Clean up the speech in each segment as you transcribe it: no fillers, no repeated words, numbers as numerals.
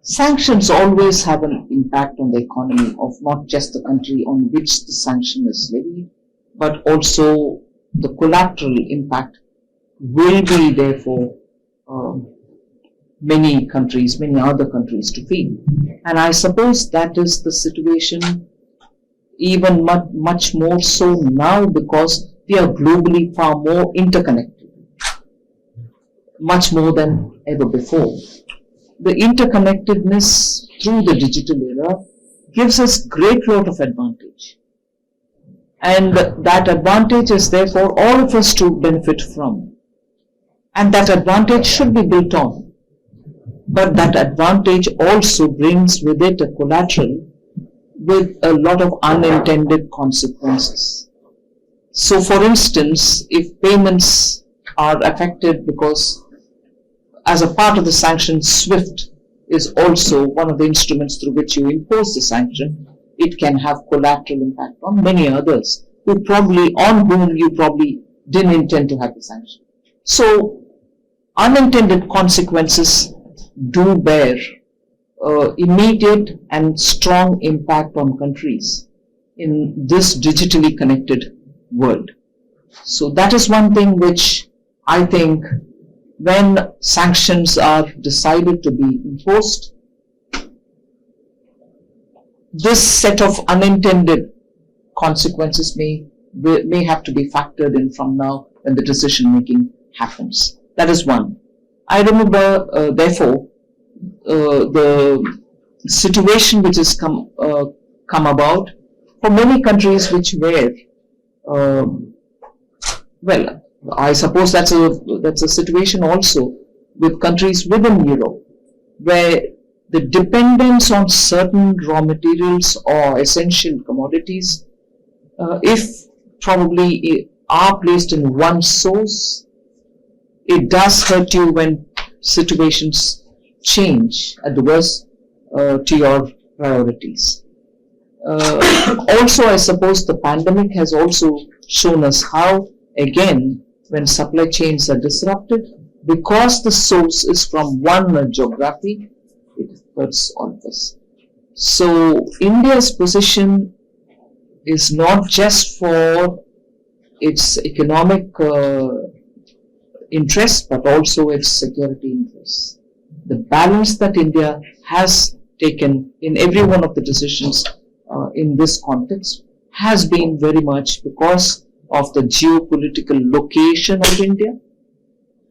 Sanctions always have an impact on the economy of not just the country on which the sanction is levied, but also the collateral impact will be there for many countries, many other countries to feel. And I suppose that is the situation even much more so now, because we are globally far more interconnected, much more than ever before. The interconnectedness through the digital era gives us great lot of advantage. And that advantage is there for all of us to benefit from. And that advantage should be built on. But that advantage also brings with it a collateral with a lot of unintended consequences. So for instance, if payments are affected because as a part of the sanction, SWIFT is also one of the instruments through which you impose the sanction, it can have collateral impact on many others on whom you probably didn't intend to have the sanction. So unintended consequences do bear immediate and strong impact on countries in this digitally connected world. So that is one thing which I think when sanctions are decided to be imposed, this set of unintended consequences may have to be factored in from now when the decision making happens. That is one. I remember, therefore, the situation which has come about for many countries which were, well, I suppose that's a situation also with countries within Europe, where the dependence on certain raw materials or essential commodities, if probably are placed in one source, it does hurt you when situations change adverse to your priorities. Also, I suppose the pandemic has also shown us how, again, when supply chains are disrupted, because the source is from one geography, it hurts all of us. So India's position is not just for its economic interests, but also its security interests. The balance that India has taken in every one of the decisions in this context has been very much because of the geopolitical location of India,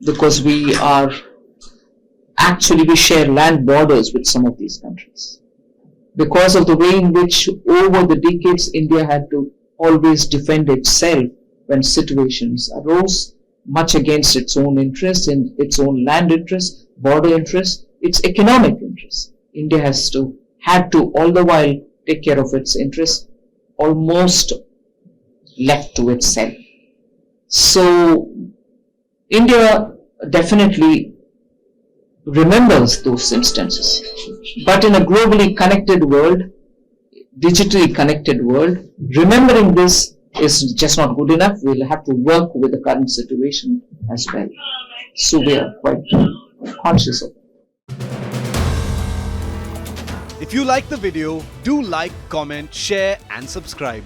because we share land borders with some of these countries. Because of the way in which over the decades India had to always defend itself when situations arose, much against its own interests, in its own land interests, border interests, its economic interests. India had to all the while take care of its interests, almost left to itself. So India definitely remembers those instances. But in a globally connected world, digitally connected world, remembering this is just not good enough. We'll have to work with the current situation as well. So we are quite conscious of it. If you like the video, do like, comment, share and subscribe.